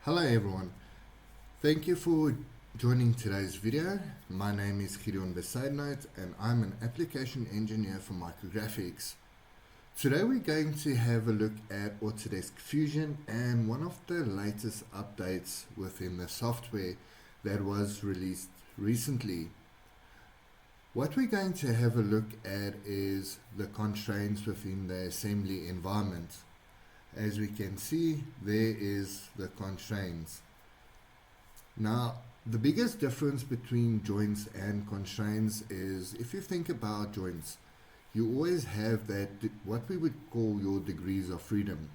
Hello everyone, thank you for joining today's video. My name is Gideon Besaidnout and I'm an application engineer for Micrographics. Today we're going to have a look at Autodesk Fusion and one of the latest updates within the software that was released recently. What we're going to have a look at is the constraints within the assembly environment. As we can see, there is the constraints. Now, the biggest difference between joints and constraints is, if you think about joints, you always have that what we would call your degrees of freedom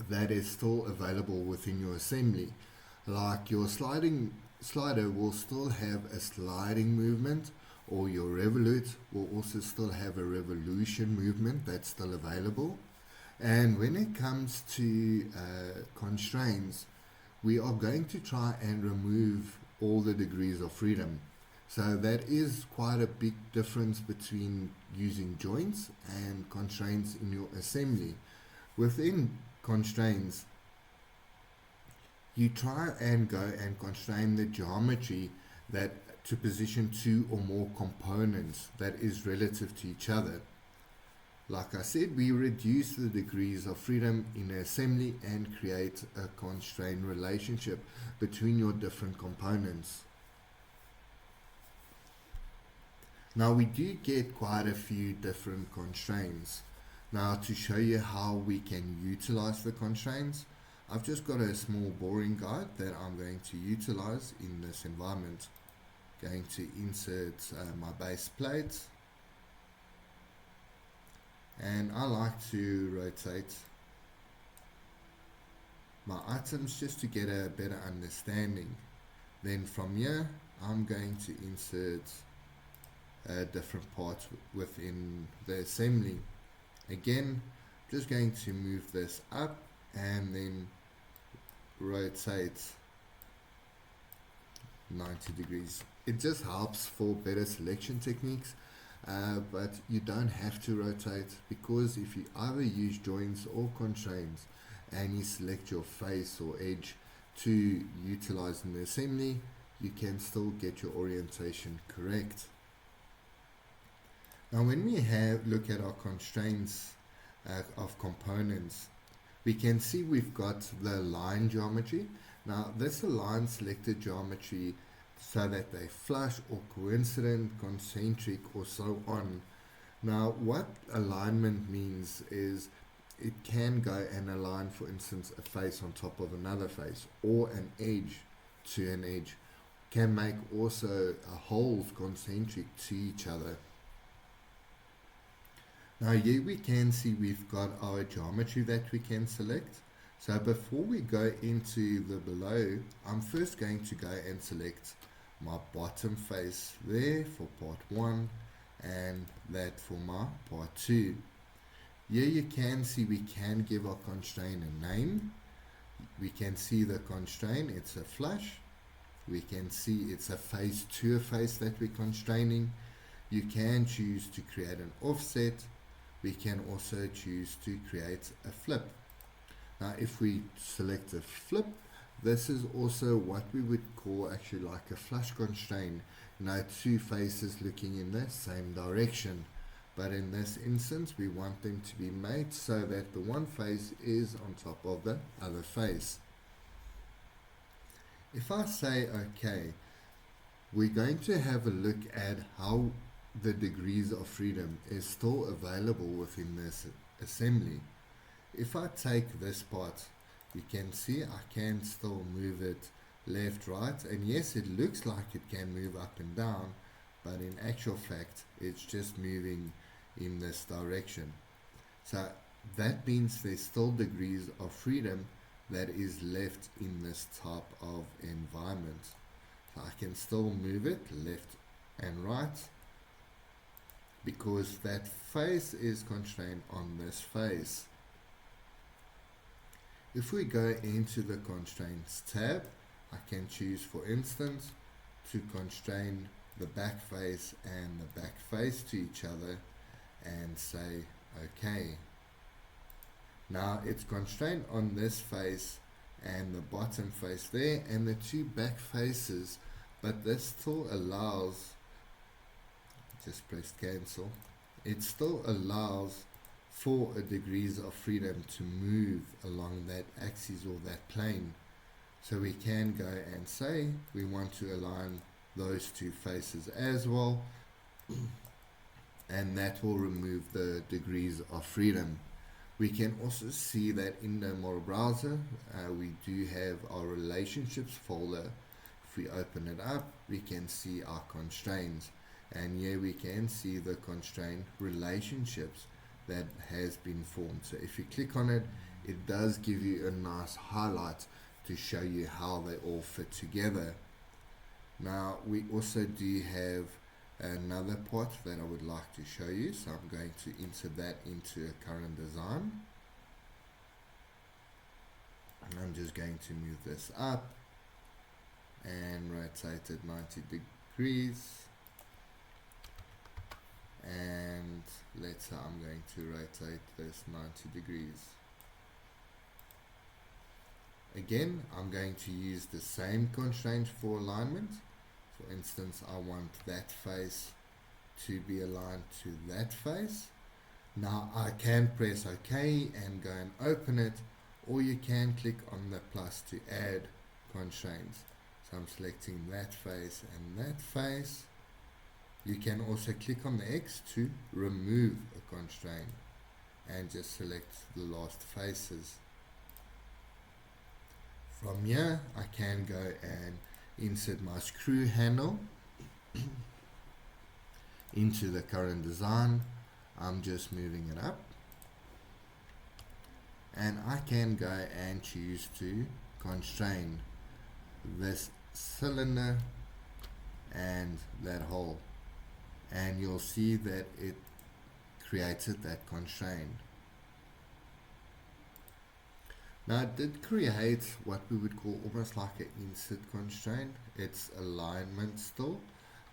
that is still available within your assembly. Like your slider will still have a sliding movement, or your revolute will also still have a revolution movement that's still available. And when it comes to constraints, we are going to try and remove all the degrees of freedom. So that is quite a big difference between using joints and constraints in your assembly. Within constraints, you try and go and constrain the geometry that to position two or more components that is relative to each other. Like I said, we reduce the degrees of freedom in assembly and create a constraint relationship between your different components. Now we do get quite a few different constraints. Now to show you how we can utilize the constraints, I've just got a small boring guide that I'm going to utilize in this environment. Going to insert my base plate. And I like to rotate my items just to get a better understanding. Then from here, I'm going to insert different parts within the assembly. Again, just going to move this up and then rotate 90 degrees. It just helps for better selection techniques. But you don't have to rotate, because if you either use joints or constraints and you select your face or edge to utilize in the assembly, you can still get your orientation correct. Now when we look at our constraints of components, we can see we've got the line geometry. Now this align selected geometry so that they flush or coincident, concentric, or so on. Now what alignment means is it can go and align, for instance, a face on top of another face, or an edge to an edge. Can make also holes concentric to each other. Now here we can see we've got our geometry that we can select. So before we go into the below, I'm first going to go and select my bottom face there for part 1 and that for my part 2. Here you can see we can give our constraint a name. We can see the constraint, it's a flush. We can see it's a face to a face that we're constraining. You can choose to create an offset. We can also choose to create a flip. Now if we select a flip, this is also what we would call actually like a flush constraint. Now two faces looking in the same direction. But in this instance, we want them to be made so that the one face is on top of the other face. If I say OK, we're going to have a look at how the degrees of freedom is still available within this assembly. If I take this part, you can see I can still move it left, right, and yes, it looks like it can move up and down, but in actual fact it's just moving in this direction. So that means there's still degrees of freedom that is left in this type of environment. So I can still move it left and right because that face is constrained on this face. If we go into the constraints tab, I can choose, for instance, to constrain the back face and the back face to each other and say OK. Now it's constrained on this face and the bottom face there and the two back faces, but this still allows, just press cancel, it still allows for a degrees of freedom to move along that axis or that plane. So we can go and say we want to align those two faces as well, and that will remove the degrees of freedom. We can also see that in the model browser we do have our relationships folder. If we open it up, we can see our constraints, and here we can see the constraint relationships that has been formed. So if you click on it, it does give you a nice highlight to show you how they all fit together. Now we also do have another part that I would like to show you, so I'm going to insert that into a current design, and I'm just going to move this up and rotate it 90 degrees, and let's say I'm going to rotate this 90 degrees. Again, I'm going to use the same constraint for alignment. For instance, I want that face to be aligned to that face. Now I can press OK and go and open it, or you can click on the plus to add constraints. So I'm selecting that face and that face. You can also click on the X to remove a constraint and just select the last faces. From here I can go and insert my screw handle into the current design. I'm just moving it up, and I can go and choose to constrain this cylinder and that hole, and you'll see that it created that constraint. Now it did create what we would call almost like an insert constraint. It's alignment still,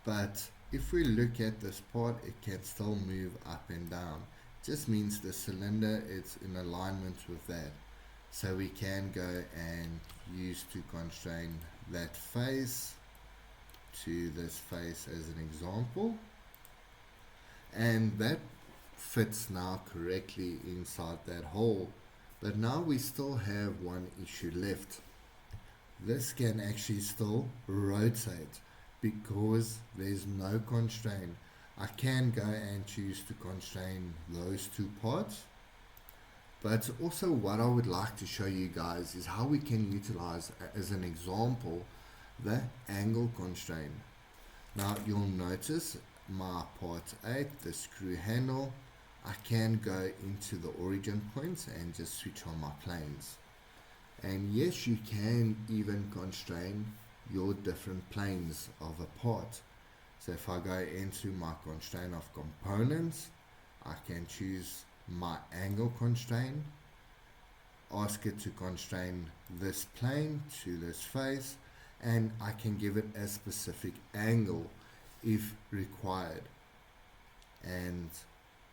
but if we look at this part, it can still move up and down. It just means the cylinder is in alignment with that. So we can go and use to constrain that face to this face as an example, and that fits now correctly inside that hole. But now we still have one issue left. This can actually still rotate because there's no constraint. I can go and choose to constrain those two parts, but also what I would like to show you guys is how we can utilize, as an example, the angle constraint. Now you'll notice my part 8, the screw handle, I can go into the origin points and just switch on my planes. And yes, you can even constrain your different planes of a part. So if I go into my constraint of components, I can choose my angle constraint, ask it to constrain this plane to this face, and I can give it a specific angle if required, and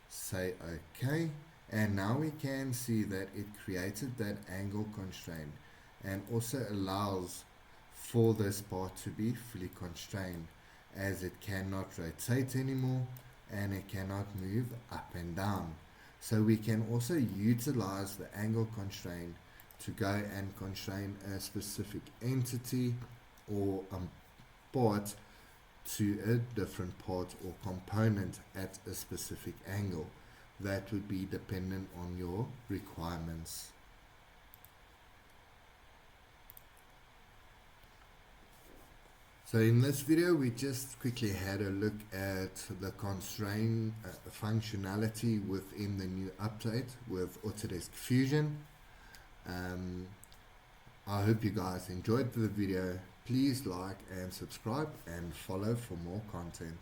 say OK. And now we can see that it created that angle constraint and also allows for this part to be fully constrained, as it cannot rotate anymore and it cannot move up and down. So we can also utilize the angle constraint to go and constrain a specific entity or part to a different part or component at a specific angle. That would be dependent on your requirements. So in this video we just quickly had a look at the constraint functionality within the new update with Autodesk Fusion. I hope you guys enjoyed the video. Please like and subscribe and follow for more content.